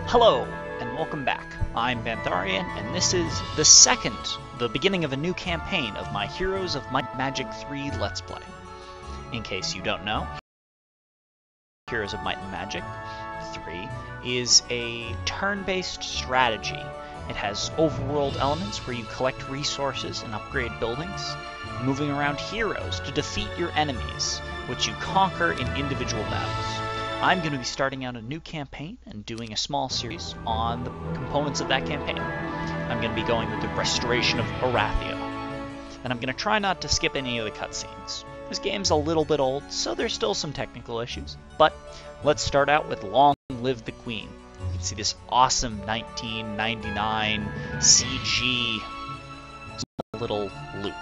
Hello, and welcome back. I'm Bantharian, and this is the beginning of a new campaign of my Heroes of Might and Magic 3 Let's Play. In case you don't know, Heroes of Might and Magic 3 is a turn-based strategy. It has overworld elements where you collect resources and upgrade buildings, moving around heroes to defeat your enemies, which you conquer in individual battles. I'm going to be starting out a new campaign and doing a small series on the components of that campaign. I'm going to be going with the Restoration of Arathia, and I'm going to try not to skip any of the cutscenes. This game's a little bit old, so there's still some technical issues, but let's start out with Long Live the Queen. You can see this awesome 1999 CG little loop.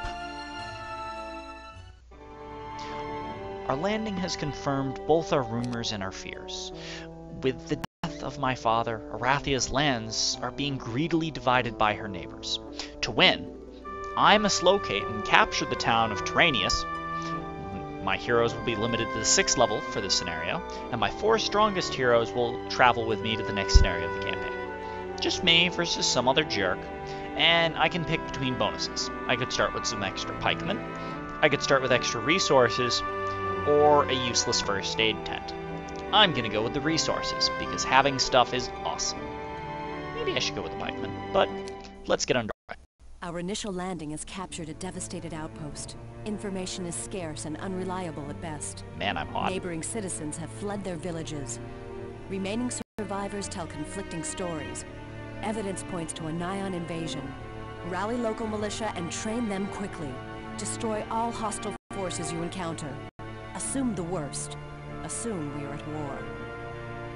Our landing has confirmed both our rumors and our fears. With the death of my father, Arathia's lands are being greedily divided by her neighbors. To win, I must locate and capture the town of Terranius. My heroes will be limited to the 6th level for this scenario, and my 4 strongest heroes will travel with me to the next scenario of the campaign. Just me versus some other jerk, and I can pick between bonuses. I could start with some extra pikemen, I could start with extra resources, or a useless first aid tent. I'm gonna go with the resources, because having stuff is awesome. Maybe I should go with the pikemen, but let's get underway. Our initial landing has captured a devastated outpost. Information is scarce and unreliable at best. Man, I'm hot. Neighboring citizens have fled their villages. Remaining survivors tell conflicting stories. Evidence points to a Nyan invasion. Rally local militia and train them quickly. Destroy all hostile forces you encounter. Assume the worst. Assume we are at war.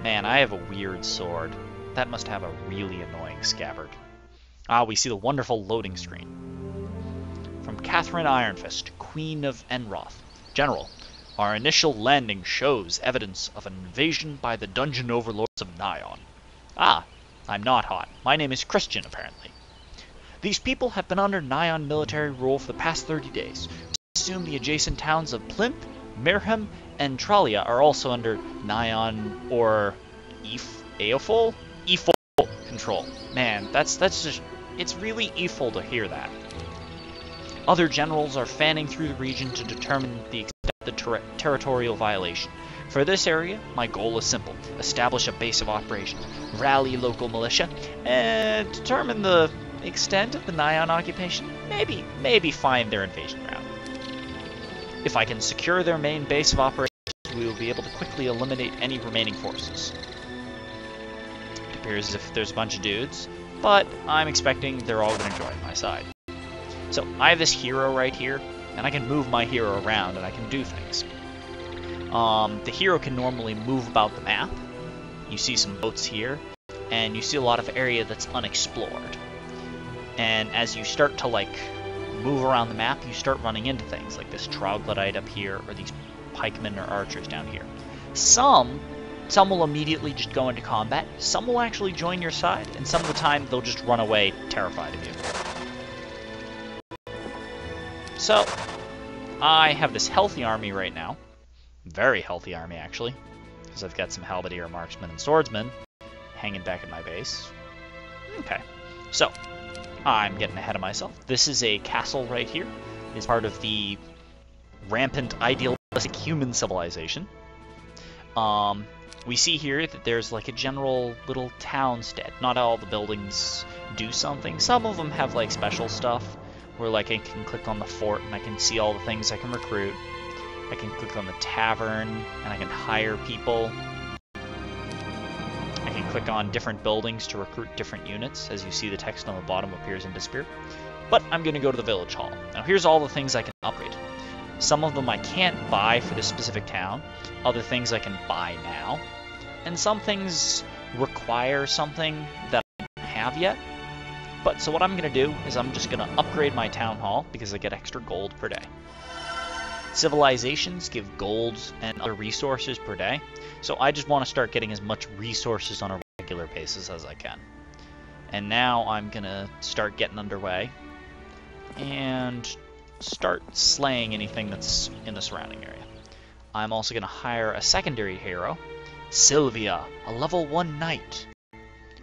Man, I have a weird sword. That must have a really annoying scabbard. Ah, we see the wonderful loading screen. From Catherine Ironfist, Queen of Enroth. General, our initial landing shows evidence of an invasion by the dungeon overlords of Nyan. Ah, I'm not hot. My name is Christian, apparently. These people have been under Nyan military rule for the past 30 days. We assume the adjacent towns of Plimp, Mirham, and Tralia are also under Nyan or Eofol control. Man, that's just... It's really evil to hear that. Other generals are fanning through the region to determine the extent of the territorial violation. For this area, my goal is simple. Establish a base of operations, rally local militia, and determine the extent of the Nyan occupation. Maybe find their invasion route. If I can secure their main base of operations, we will be able to quickly eliminate any remaining forces. It appears as if there's a bunch of dudes, but I'm expecting they're all going to join my side. So I have this hero right here, and I can move my hero around, and I can do things. The hero can normally move about the map. You see some boats here, and you see a lot of area that's unexplored. And as you start to, move around the map, you start running into things, like this troglodyte up here, or these pikemen or archers down here. Some will immediately just go into combat, some will actually join your side, and some of the time they'll just run away terrified of you. So, I have this healthy army right now. Very healthy army, actually. Because I've got some halberdier, marksmen, and swordsmen hanging back at my base. Okay. So, I'm getting ahead of myself. This is a castle right here. It's part of the rampant idealistic human civilization. We see here that there's a general little townstead. Not all the buildings do something. Some of them have special stuff where I can click on the fort and I can see all the things I can recruit. I can click on the tavern and I can hire people. I can click on different buildings to recruit different units. As you see, the text on the bottom appears and disappears. But I'm going to go to the village hall. Now here's all the things I can upgrade. Some of them I can't buy for this specific town. Other things I can buy now. And some things require something that I don't have yet. But so what I'm going to do is I'm just going to upgrade my town hall because I get extra gold per day. Civilizations give golds and other resources per day. So I just want to start getting as much resources on a regular basis as I can. And now I'm going to start getting underway and start slaying anything that's in the surrounding area. I'm also going to hire a secondary hero, Sylvia, a level 1 knight.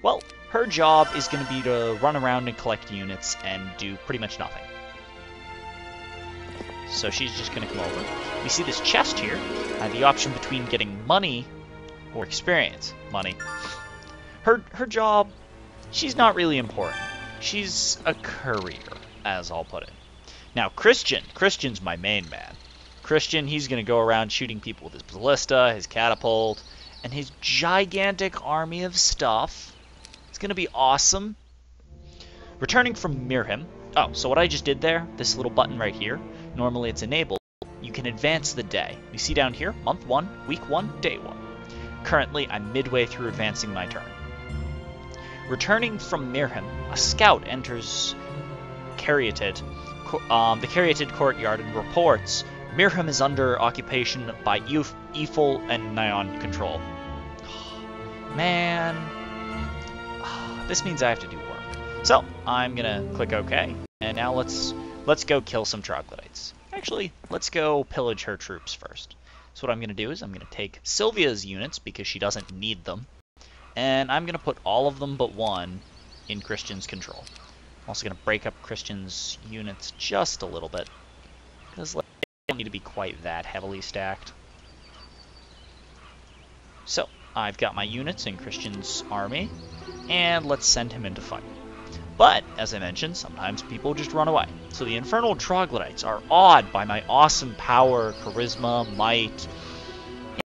Well, her job is going to be to run around and collect units and do pretty much nothing. So she's just going to come over. We see this chest here. I have the option between getting money or experience. Money. Her job, she's not really important. She's a courier, as I'll put it. Now, Christian's my main man. Christian, he's going to go around shooting people with his ballista, his catapult, and his gigantic army of stuff. It's going to be awesome. Returning from Mirham. Oh, so what I just did there, this little button right here, normally it's enabled. You can advance the day. You see down here, month 1, week 1, day 1. Currently, I'm midway through advancing my turn. Returning from Mirham, a scout enters the Caryatid courtyard and reports Mirham is under occupation by Eiffel and Nyan control. Man, this means I have to do work. So I'm gonna click OK, and now let's go kill some troglodytes. Actually, let's go pillage her troops first. So what I'm gonna do is I'm gonna take Sylvia's units because she doesn't need them, and I'm gonna put all of them but one in Christian's control. I'm also gonna break up Christian's units just a little bit because they don't need to be quite that heavily stacked. So I've got my units in Christian's army, and let's send him into fight. But, as I mentioned, sometimes people just run away. So the infernal troglodytes are awed by my awesome power, charisma, might,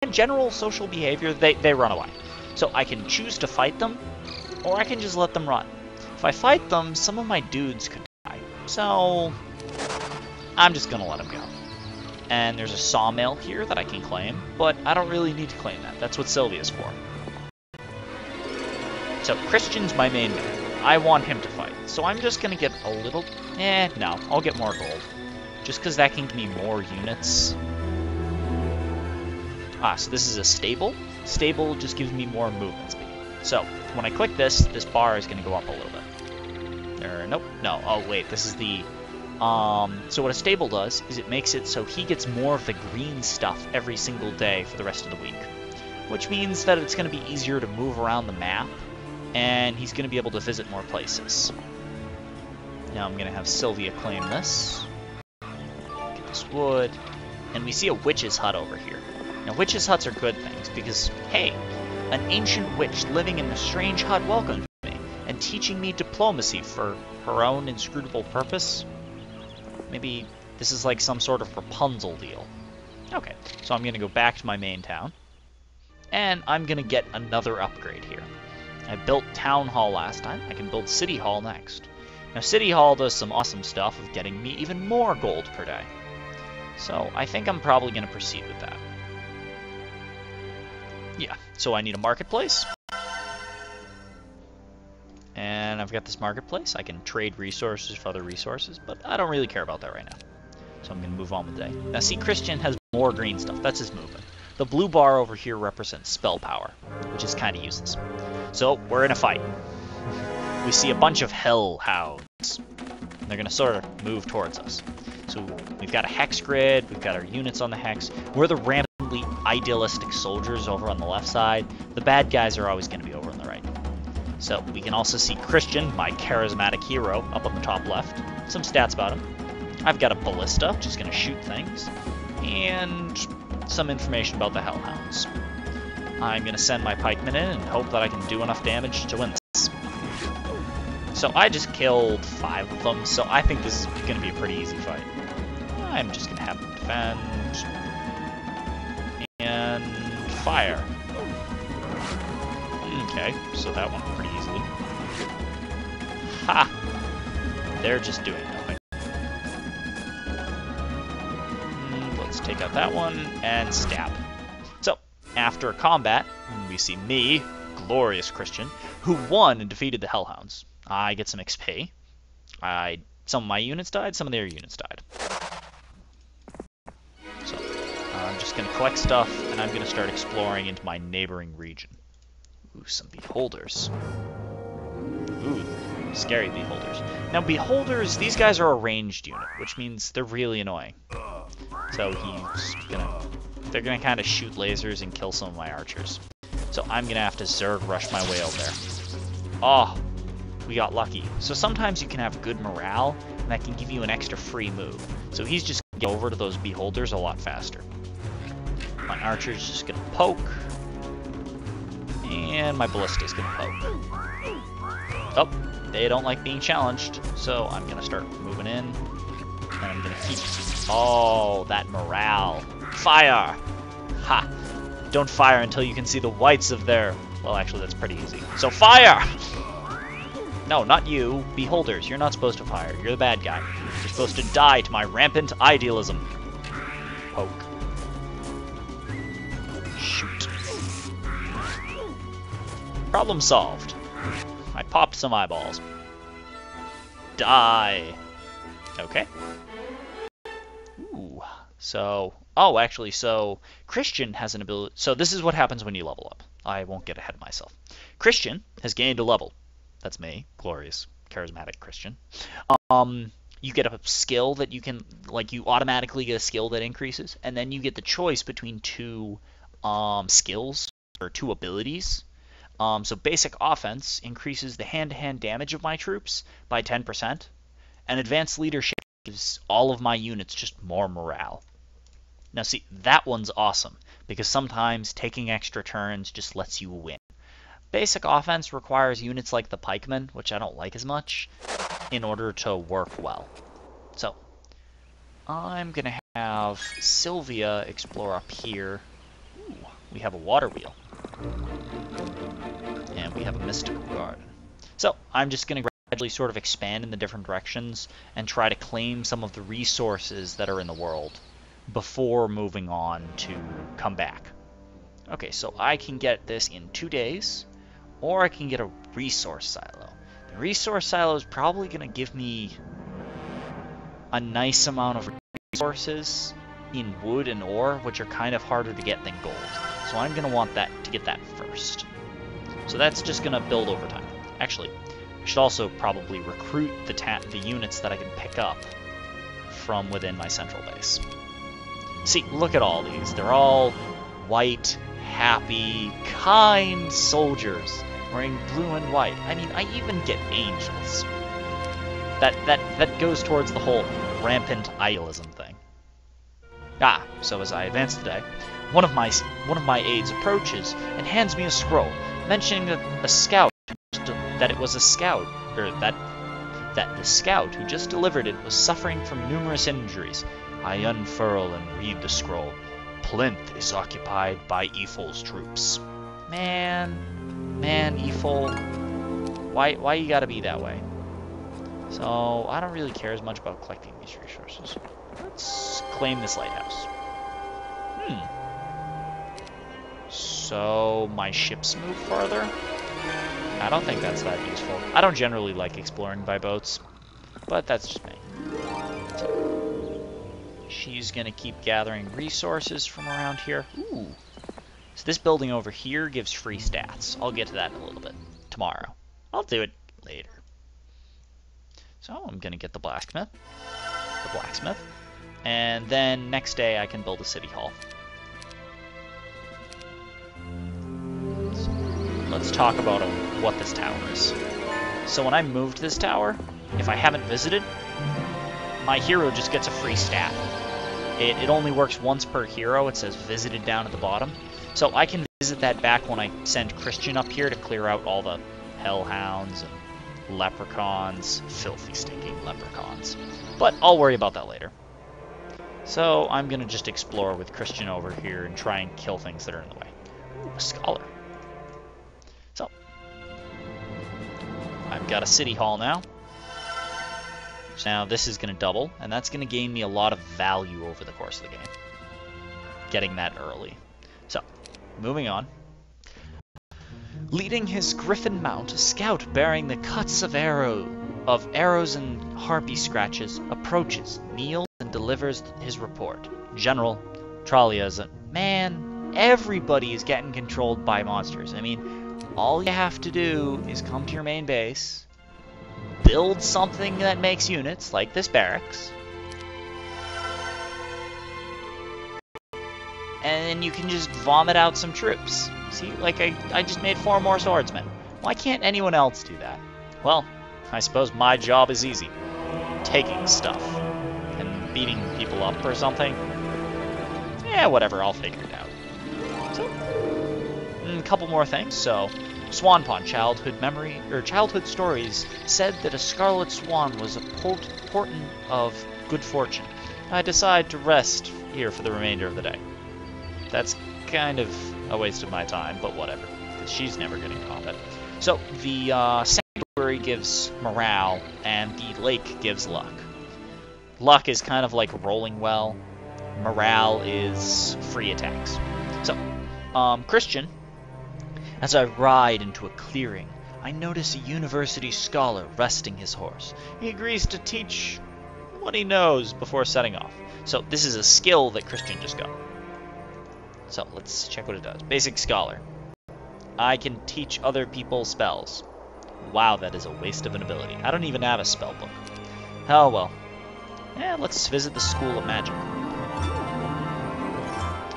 and general social behavior. They run away. So I can choose to fight them, or I can just let them run. If I fight them, some of my dudes could die. So I'm just going to let them go. And there's a sawmill here that I can claim, but I don't really need to claim that. That's what Sylvia's for. So Christian's my main man. I want him to fight. So I'm just going to get a little... no. I'll get more gold. Just because that can give me more units. So this is a stable. Stable just gives me more movement speed. So when I click this bar is going to go up a little bit. Nope. No. Oh, wait. This is the... So what a stable does is it makes it so he gets more of the green stuff every single day for the rest of the week. Which means that it's going to be easier to move around the map, and he's going to be able to visit more places. Now I'm going to have Sylvia claim this. Get this wood. And we see a witch's hut over here. Now witch's huts are good things because, hey, an ancient witch living in a strange hut welcomed me and teaching me diplomacy for her own inscrutable purpose. Maybe this is like some sort of Rapunzel deal. Okay, so I'm going to go back to my main town. And I'm going to get another upgrade here. I built Town Hall last time. I can build City Hall next. Now City Hall does some awesome stuff of getting me even more gold per day. So I think I'm probably going to proceed with that. Yeah, so I need a marketplace. And I've got this marketplace. I can trade resources for other resources, but I don't really care about that right now. So I'm going to move on with the day. Now see, Christian has more green stuff. That's his movement. The blue bar over here represents spell power, which is kind of useless. So we're in a fight. We see a bunch of hellhounds. They're going to sort of move towards us. So we've got a hex grid. We've got our units on the hex. We're the rampantly idealistic soldiers over on the left side. The bad guys are always going to be over on the right. So we can also see Christian, my charismatic hero, up on the top left. Some stats about him. I've got a ballista, which is going to shoot things. And some information about the hellhounds. I'm going to send my pikemen in and hope that I can do enough damage to win this. So I just killed 5 of them, so I think this is going to be a pretty easy fight. I'm just going to have them defend. And fire. Okay, so that went pretty easily. Ha! They're just doing nothing. Let's take out that one and stab. So, after a combat, we see me, glorious Christian, who won and defeated the Hellhounds. I get some XP. Some of my units died, some of their units died. So, I'm just going to collect stuff, and I'm going to start exploring into my neighboring region. Ooh, some beholders. Ooh, scary beholders. Now, beholders, these guys are a ranged unit, which means they're really annoying. So they're gonna kind of shoot lasers and kill some of my archers. So I'm gonna have to Zerg rush my way over there. Oh, we got lucky. So sometimes you can have good morale, and that can give you an extra free move. So he's just going to get over to those beholders a lot faster. My archer's just going to poke. And my ballista's going to poke. Oh, they don't like being challenged, so I'm going to start moving in. And I'm going to keep... Oh, that morale. Fire! Ha! Don't fire until you can see the whites of their... Well, actually, that's pretty easy. So fire! No, not you. Beholders, you're not supposed to fire. You're the bad guy. You're supposed to die to my rampant idealism. Poke. Shoot. Problem solved. I popped some eyeballs. Die. Okay. Ooh. So... Oh, actually, so... Christian has an ability... So this is what happens when you level up. I won't get ahead of myself. Christian has gained a level. That's me. Glorious. Charismatic Christian. You get a skill that you can... Like, you automatically get a skill that increases. And then you get the choice between two skills, or two abilities. So basic offense increases the hand-to-hand damage of my troops by 10%. And advanced leadership gives all of my units just more morale. Now see, that one's awesome, because sometimes taking extra turns just lets you win. Basic offense requires units like the pikemen, which I don't like as much, in order to work well. So, I'm going to have Sylvia explore up here. Ooh, we have a water wheel. And we have a mystical garden. So, I'm just going to gradually sort of expand in the different directions and try to claim some of the resources that are in the world before moving on to come back. Okay, so I can get this in 2 days, or I can get a resource silo. The resource silo is probably going to give me a nice amount of resources in wood and ore, which are kind of harder to get than gold. So I'm going to want that to get that first. So that's just going to build over time. Actually, I should also probably recruit the units that I can pick up from within my central base. See, look at all these. They're all white, happy, kind soldiers wearing blue and white. I mean, I even get angels. That goes towards the whole rampant idealism thing. Ah, so as I advance today, one of my aides approaches and hands me a scroll, mentioning that it was a scout, or that the scout who just delivered it was suffering from numerous injuries. I unfurl and read the scroll. Plinth is occupied by Ethel's troops. Man, Ethel, why you gotta be that way? So, I don't really care as much about collecting these resources. Let's claim this lighthouse. So, my ships move farther? I don't think that's that useful. I don't generally like exploring by boats, but that's just me. So, she's going to keep gathering resources from around here. Ooh. So this building over here gives free stats. I'll get to that in a little bit. Tomorrow. I'll do it later. So I'm going to get the blacksmith. And then next day I can build a city hall. So let's talk about what this tower is. So when I moved this tower, if I haven't visited, my hero just gets a free stat. It only works once per hero. It says visited down at the bottom. So I can visit that back when I send Christian up here to clear out all the hellhounds and leprechauns. Filthy, stinking leprechauns. But I'll worry about that later. So I'm going to just explore with Christian over here and try and kill things that are in the way. Ooh, a scholar. So, I've got a city hall now. So now this is going to double, and that's going to gain me a lot of value over the course of the game. Getting that early. So, moving on. Leading his griffin mount, a scout bearing the cuts of arrows and harpy scratches, approaches, kneels, and delivers his report. General, Tralia is a... Man, everybody is getting controlled by monsters. I mean, all you have to do is come to your main base, build something that makes units, like this barracks, and then you can just vomit out some troops. See, like I just made 4 more swordsmen. Why can't anyone else do that? Well, I suppose my job is easy. Taking stuff. And beating people up or something. Yeah, whatever, I'll figure it out. So, a couple more things. So, Swan Pond childhood stories said that a scarlet swan was a portent of good fortune. I decide to rest here for the remainder of the day. That's kind of a waste of my time, but whatever, because she's never getting combat. So, the sanctuary gives morale, and the lake gives luck. Luck is kind of like rolling well. Morale is free attacks. So, Christian, as I ride into a clearing, I notice a university scholar resting his horse. He agrees to teach what he knows before setting off. So this is a skill that Christian just got. So let's check what it does. Basic Scholar. I can teach other people spells. Wow, that is a waste of an ability. I don't even have a spell book. Oh well. Let's visit the School of Magic.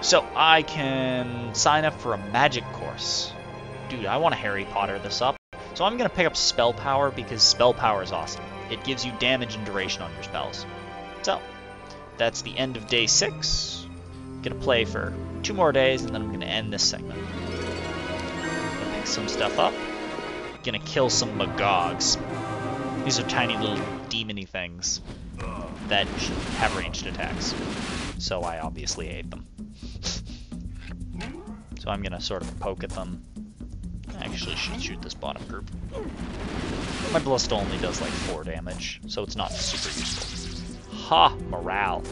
So I can sign up for a magic course. Dude, I want to Harry Potter this up. So I'm going to pick up Spell Power because Spell Power is awesome. It gives you damage and duration on your spells. So, that's the end of day 6. I'm going to play for 2 more days and then I'm going to end this segment. I'm going to pick some stuff up. Going to kill some Magogs. These are tiny little demony things that have ranged attacks. So I obviously hate them. So I'm going to sort of poke at them. I actually should shoot this bottom group. My Ballista only does like 4 damage, so it's not super useful. Ha! Morale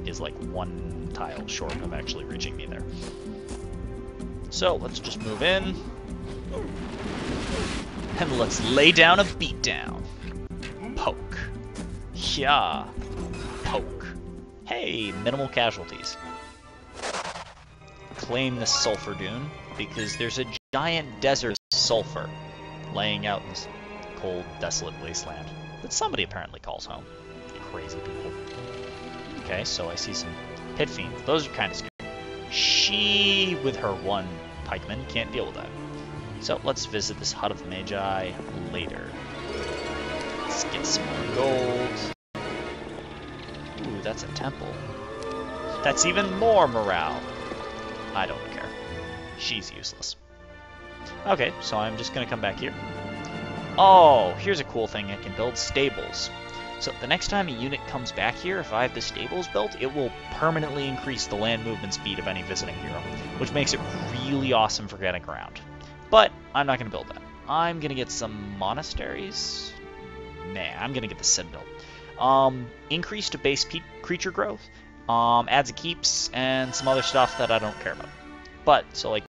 is like 1 tile short of actually reaching me there. So let's just move in. And let's lay down a beatdown. Poke. Yeah. Poke. Hey, minimal casualties. Claim the sulfur dune, because there's a giant desert of sulfur laying out in this cold, desolate wasteland that somebody apparently calls home. Crazy people. Okay, so I see some pit fiends. Those are kind of scary. She, with her 1 pikeman, can't deal with that. So let's visit this Hut of the Magi later. Let's get some more gold. Ooh, that's a temple. That's even more morale. I don't care. She's useless. Okay, so I'm just going to come back here. Oh, here's a cool thing I can build. Stables. So the next time a unit comes back here, if I have the stables built, it will permanently increase the land movement speed of any visiting hero, which makes it really awesome for getting around. But I'm not going to build that. I'm going to get some monasteries. Nah, I'm going to get the Citadel. Increase to base creature growth. Adds a keeps, and some other stuff that I don't care about. But, so like,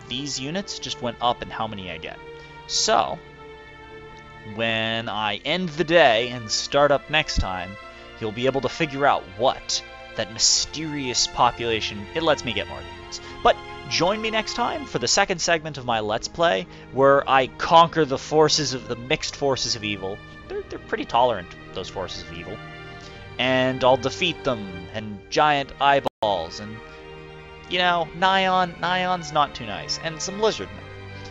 these units just went up in how many I get. So, when I end the day and start up next time, you'll be able to figure out what that mysterious population, it lets me get more units. But join me next time for the second segment of my Let's Play, where I conquer the mixed forces of evil. They're pretty tolerant, those forces of evil. And I'll defeat them, and giant eyeballs, and, you know, Nion's not too nice, and some lizardmen.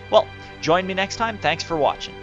Well, join me next time. Thanks for watching.